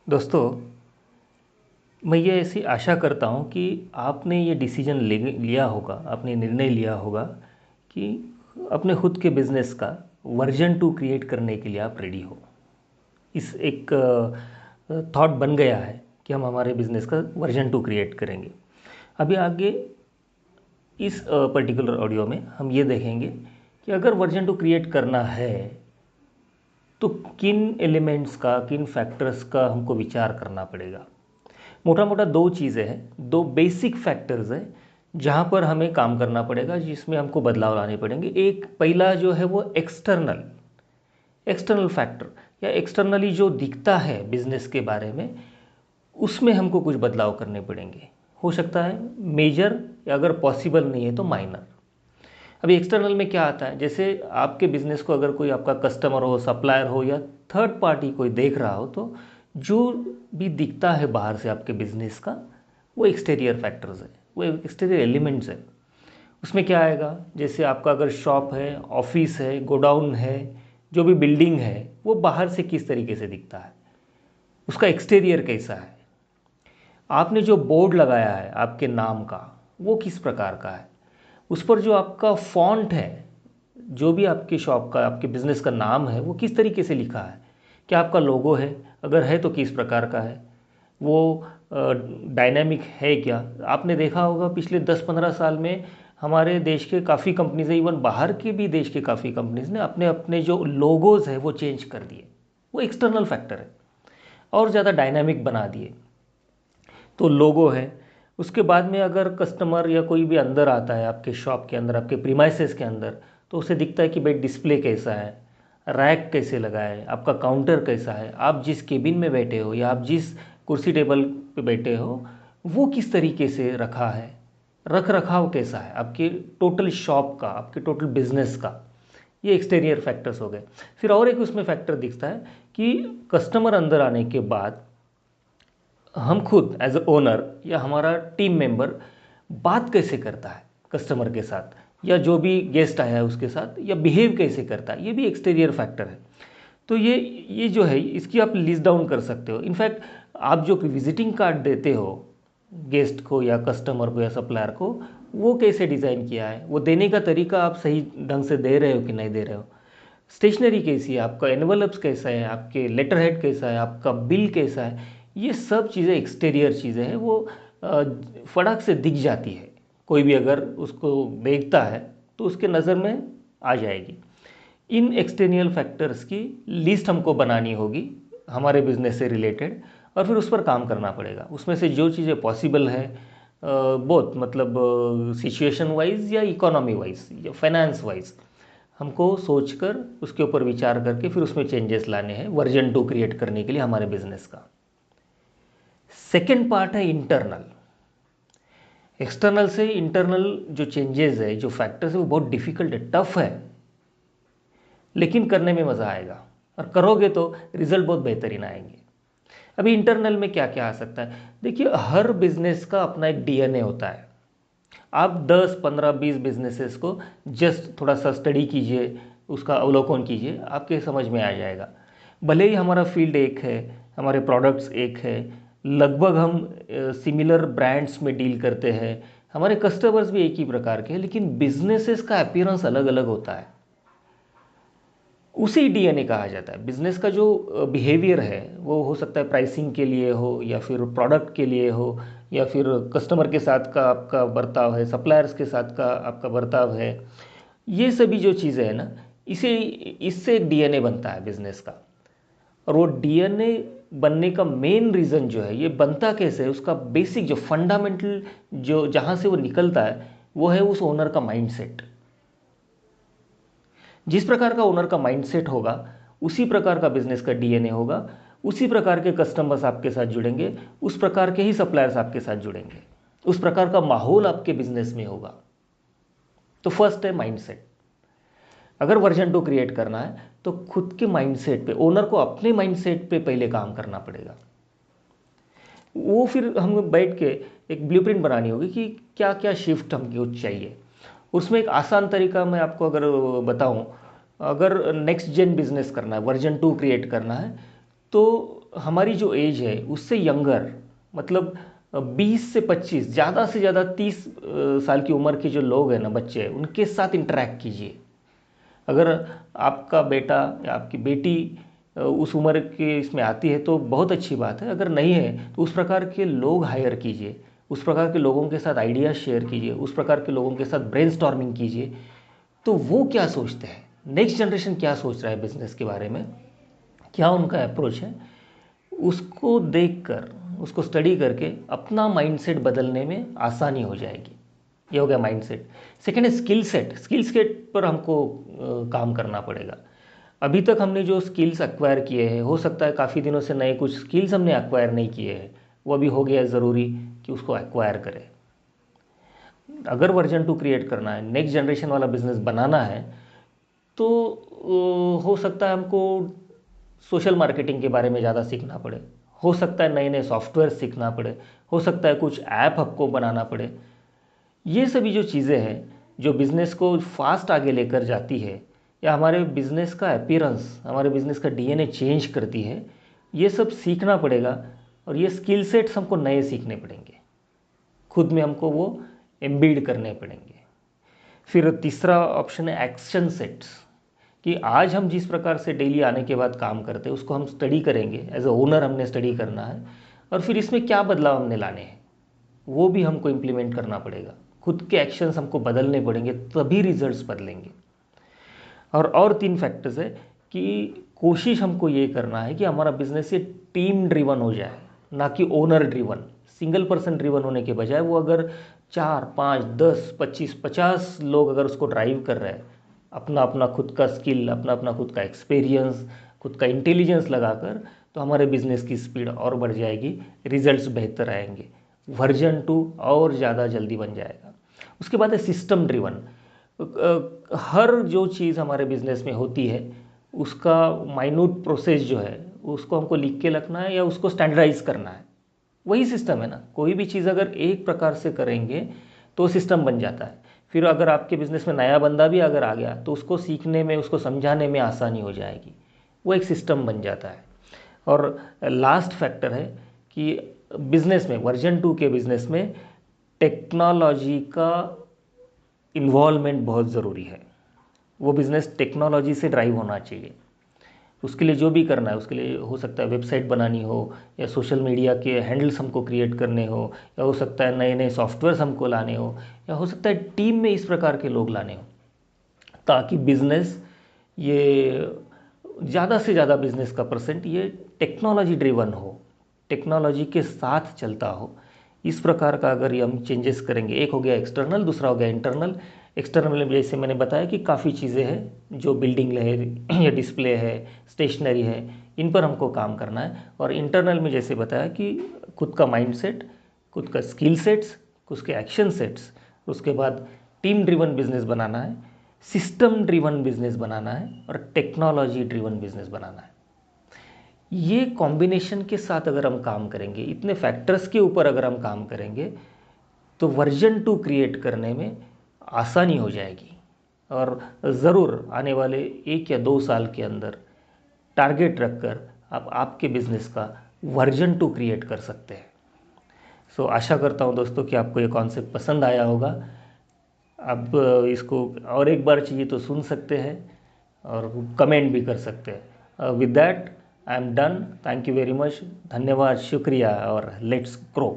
दोस्तों, मैं ये ऐसी आशा करता हूँ कि आपने ये डिसीजन लिया होगा, आपने निर्णय लिया होगा कि अपने खुद के बिजनेस का वर्जन 2 क्रिएट करने के लिए आप रेडी हो। इस एक थॉट बन गया है कि हम हमारे बिजनेस का वर्जन 2 क्रिएट करेंगे। अभी आगे इस पर्टिकुलर ऑडियो में हम ये देखेंगे कि अगर वर्जन 2 क्रिएट करना है तो किन एलिमेंट्स का, किन फैक्टर्स का हमको विचार करना पड़ेगा। मोटा मोटा दो चीज़ें हैं, दो बेसिक फैक्टर्स हैं जहाँ पर हमें काम करना पड़ेगा, जिसमें हमको बदलाव लाने पड़ेंगे। एक पहला जो है वो एक्सटर्नल एक्सटर्नल फैक्टर या एक्सटर्नली जो दिखता है बिजनेस के बारे में, उसमें हमको कुछ बदलाव करने पड़ेंगे। हो सकता है मेजर, या अगर पॉसिबल नहीं है तो माइनर। अभी एक्सटर्नल में क्या आता है, जैसे आपके बिजनेस को अगर कोई आपका कस्टमर हो, सप्लायर हो या थर्ड पार्टी कोई देख रहा हो, तो जो भी दिखता है बाहर से आपके बिजनेस का, वो एक्सटीरियर फैक्टर्स है, वो एक्सटीरियर एलिमेंट्स है। उसमें क्या आएगा, जैसे आपका अगर शॉप है, ऑफिस है, गोडाउन है, जो भी बिल्डिंग है, वो बाहर से किस तरीके से दिखता है, उसका एक्सटीरियर कैसा है। आपने जो बोर्ड लगाया है आपके नाम का, वो किस प्रकार का है। उस पर जो आपका फॉन्ट है, जो भी आपके शॉप का, आपके बिजनेस का नाम है, वो किस तरीके से लिखा है। क्या आपका लोगो है, अगर है तो किस प्रकार का है, वो डायनामिक है क्या। आपने देखा होगा पिछले 10-15 साल में हमारे देश के काफ़ी कंपनीज, इवन बाहर के भी देश के काफ़ी कंपनीज ने अपने अपने जो लोगोज है वो चेंज कर दिए। वो एक्सटर्नल फैक्टर है, और ज़्यादा डायनामिक बना दिए। तो लोगो है। उसके बाद में अगर कस्टमर या कोई भी अंदर आता है आपके शॉप के अंदर, आपके प्रीमाइसेस के अंदर, तो उसे दिखता है कि भाई डिस्प्ले कैसा है, रैक कैसे लगा है, आपका काउंटर कैसा है, आप जिस केबिन में बैठे हो या आप जिस कुर्सी टेबल पे बैठे हो, वो किस तरीके से रखा है, रख रखाव कैसा है आपके टोटल शॉप का, आपके टोटल बिजनेस का। ये एक्सटीरियर फैक्टर्स हो गए। फिर और एक उसमें फैक्टर दिखता है कि कस्टमर अंदर आने के बाद हम खुद एज ए ओनर या हमारा टीम मेंबर बात कैसे करता है कस्टमर के साथ, या जो भी गेस्ट आया है उसके साथ, या बिहेव कैसे करता है, ये भी एक्सटीरियर फैक्टर है। तो ये जो है, इसकी आप लिस्ट डाउन कर सकते हो। इनफैक्ट आप जो विजिटिंग कार्ड देते हो गेस्ट को या कस्टमर को या सप्लायर को, वो कैसे डिज़ाइन किया है, वो देने का तरीका आप सही ढंग से दे रहे हो कि नहीं दे रहे हो, स्टेशनरी कैसी है, आपका एनवलप्स कैसा है, आपके लेटर हेड कैसा है, आपका बिल कैसा है। ये सब चीज़ें एक्सटीरियर चीज़ें हैं, वो फटाक से दिख जाती है। कोई भी अगर उसको देखता है तो उसके नज़र में आ जाएगी। इन एक्सटर्नल फैक्टर्स की लिस्ट हमको बनानी होगी हमारे बिजनेस से रिलेटेड, और फिर उस पर काम करना पड़ेगा। उसमें से जो चीज़ें पॉसिबल है, बहुत मतलब सिचुएशन वाइज या इकोनॉमी वाइज या फाइनेंस वाइज, हमको सोचकर उसके ऊपर विचार करके फिर उसमें चेंजेस लाने हैं वर्जन 2 क्रिएट करने के लिए हमारे बिजनेस का। सेकेंड पार्ट है इंटरनल। एक्सटर्नल से इंटरनल जो चेंजेस है, जो फैक्टर्स है, वो बहुत डिफिकल्ट है, टफ है, लेकिन करने में मज़ा आएगा, और करोगे तो रिजल्ट बहुत बेहतरीन आएंगे। अभी इंटरनल में क्या क्या आ सकता है, देखिए हर बिजनेस का अपना एक डीएनए होता है। आप 10, 15, 20 बिजनेसेस को जस्ट थोड़ा सा स्टडी कीजिए, उसका अवलोकन कीजिए, आपके समझ में आ जाएगा। भले ही हमारा फील्ड एक है, हमारे प्रोडक्ट्स एक है, लगभग हम सिमिलर ब्रांड्स में डील करते हैं, हमारे कस्टमर्स भी एक ही प्रकार के हैं, लेकिन बिजनेसेस का अपीयरेंस अलग अलग होता है। उसी डीएनए कहा जाता है। बिजनेस का जो बिहेवियर है, वो हो सकता है प्राइसिंग के लिए हो, या फिर प्रोडक्ट के लिए हो, या फिर कस्टमर के साथ का आपका बर्ताव है, सप्लायर्स के साथ का आपका बर्ताव है। ये सभी जो चीज़ें हैं ना, इससे एक डीएनए बनता है बिजनेस का। और वो डीएनए बनने का मेन रीज़न जो है, ये बनता कैसे है, उसका बेसिक जो फंडामेंटल जो जहाँ से वो निकलता है, वो है उस ओनर का माइंडसेट। जिस प्रकार का ओनर का माइंडसेट होगा, उसी प्रकार का बिजनेस का डीएनए होगा, उसी प्रकार के कस्टमर्स आपके साथ जुड़ेंगे, उस प्रकार के ही सप्लायर्स आपके साथ जुड़ेंगे, उस प्रकार का माहौल आपके बिजनेस में होगा। तो फर्स्ट है माइंडसेट। अगर वर्जन 2 क्रिएट करना है तो खुद के माइंडसेट पे, ओनर को अपने माइंडसेट पे पहले काम करना पड़ेगा। वो फिर हम बैठ के एक ब्लूप्रिंट बनानी होगी कि क्या क्या शिफ्ट हमको चाहिए। उसमें एक आसान तरीका मैं आपको अगर बताऊं, अगर नेक्स्ट जेन बिजनेस करना है, वर्जन 2 क्रिएट करना है, तो हमारी जो एज है उससे यंगर, मतलब 20 से 25, ज़्यादा से ज़्यादा 30 साल की उम्र के जो लोग हैं ना, बच्चे हैं, उनके साथ इंटरेक्ट कीजिए। अगर आपका बेटा या आपकी बेटी उस उम्र के इसमें आती है तो बहुत अच्छी बात है, अगर नहीं है तो उस प्रकार के लोग हायर कीजिए, उस प्रकार के लोगों के साथ आइडिया शेयर कीजिए, उस प्रकार के लोगों के साथ ब्रेनस्टॉर्मिंग कीजिए। तो वो क्या सोचते हैं, नेक्स्ट जनरेशन क्या सोच रहा है बिजनेस के बारे में, क्या उनका अप्रोच है, उसको देखकर, उसको स्टडी करके अपना माइंडसेट बदलने में आसानी हो जाएगी। ये हो गया माइंडसेट। सेकेंड है स्किल सेट। स्किल सेट पर हमको काम करना पड़ेगा। अभी तक हमने जो स्किल्स एक्वायर किए हैं, हो सकता है काफ़ी दिनों से नए कुछ स्किल्स हमने एक्वायर नहीं किए हैं, वो अभी हो गया ज़रूरी कि उसको एक्वायर करें। अगर वर्जन 2 क्रिएट करना है, नेक्स्ट जनरेशन वाला बिजनेस बनाना है, तो हो सकता है हमको सोशल मार्केटिंग के बारे में ज़्यादा सीखना पड़े, हो सकता है नए नए सॉफ्टवेयर सीखना पड़े, हो सकता है कुछ ऐप आपको बनाना पड़े। ये सभी जो चीज़ें हैं जो बिज़नेस को फास्ट आगे लेकर जाती है, या हमारे बिज़नेस का अपीयरेंस, हमारे बिज़नेस का डीएनए चेंज करती है, ये सब सीखना पड़ेगा। और ये स्किल सेट्स हमको नए सीखने पड़ेंगे, खुद में हमको वो एम्बिड करने पड़ेंगे। फिर तीसरा ऑप्शन है एक्शन सेट्स, कि आज हम जिस प्रकार से डेली आने के बाद काम करते हैं उसको हम स्टडी करेंगे, एज अ ओनर हमने स्टडी करना है, और फिर इसमें क्या बदलाव हमने लाने हैं वो भी हमको इम्प्लीमेंट करना पड़ेगा। खुद के एक्शंस हमको बदलने पड़ेंगे, तभी रिजल्ट्स बदलेंगे। और तीन फैक्टर्स है कि कोशिश हमको ये करना है कि हमारा बिजनेस ये टीम ड्रिवन हो जाए, ना कि owner driven. Single person driven होने के बजाय वो अगर 4, 5, 10, 25, 50 लोग अगर उसको ड्राइव कर रहे हैं, अपना अपना खुद का स्किल, अपना अपना खुद का एक्सपीरियंस, खुद का इंटेलिजेंस लगाकर, तो हमारे बिजनेस की स्पीड और बढ़ जाएगी, रिजल्ट्स बेहतर आएंगे, वर्जन 2 और ज़्यादा जल्दी बन जाएगा। उसके बाद है सिस्टम ड्रिवन। हर जो चीज़ हमारे बिजनेस में होती है उसका माइन्यूट प्रोसेस जो है उसको हमको लिख के रखना है या उसको स्टैंडर्डाइज करना है। वही सिस्टम है ना, कोई भी चीज़ अगर एक प्रकार से करेंगे तो सिस्टम बन जाता है। फिर अगर आपके बिजनेस में नया बंदा भी अगर आ गया तो उसको सीखने में, उसको समझाने में आसानी हो जाएगी, वो एक सिस्टम बन जाता है। और लास्ट फैक्टर है कि बिजनेस में, वर्जन 2 के बिजनेस में टेक्नोलॉजी का इन्वॉल्वमेंट बहुत ज़रूरी है। वो बिज़नेस टेक्नोलॉजी से ड्राइव होना चाहिए। उसके लिए जो भी करना है, उसके लिए हो सकता है वेबसाइट बनानी हो, या सोशल मीडिया के हैंडल्स हमको क्रिएट करने हो, या हो सकता है नए नए सॉफ्टवेयर्स हमको लाने हो, या हो सकता है टीम में इस प्रकार के लोग लाने हो, ताकि बिज़नेस ये ज़्यादा से ज़्यादा बिज़नेस का परसेंट ये टेक्नोलॉजी ड्रिवन हो, टेक्नोलॉजी के साथ चलता हो। इस प्रकार का अगर ये हम चेंजेस करेंगे, एक हो गया एक्सटर्नल, दूसरा हो गया इंटरनल। एक्सटर्नल में जैसे मैंने बताया कि काफ़ी चीज़ें हैं, जो बिल्डिंग है या डिस्प्ले है, स्टेशनरी है, इन पर हमको काम करना है। और इंटरनल में जैसे बताया कि खुद का माइंडसेट, खुद का स्किल सेट्स, खुद के एक्शन सेट्स, उसके बाद टीम ड्रिवन बिजनेस बनाना है, सिस्टम ड्रिवन बिजनेस बनाना है, और टेक्नोलॉजी ड्रिवन बिजनेस बनाना है। ये कॉम्बिनेशन के साथ अगर हम काम करेंगे, इतने फैक्टर्स के ऊपर अगर हम काम करेंगे, तो वर्जन 2 क्रिएट करने में आसानी हो जाएगी। और ज़रूर आने वाले 1 या 2 साल के अंदर टारगेट रखकर आप आपके बिजनेस का वर्जन 2 क्रिएट कर सकते हैं। सो आशा करता हूँ दोस्तों कि आपको ये कॉन्सेप्ट पसंद आया होगा। आप इसको और एक बार चाहिए तो सुन सकते हैं और कमेंट भी कर सकते हैं। With that I am done. Thank you very much. धन्यवाद, शुक्रिया, और लेट्स ग्रो।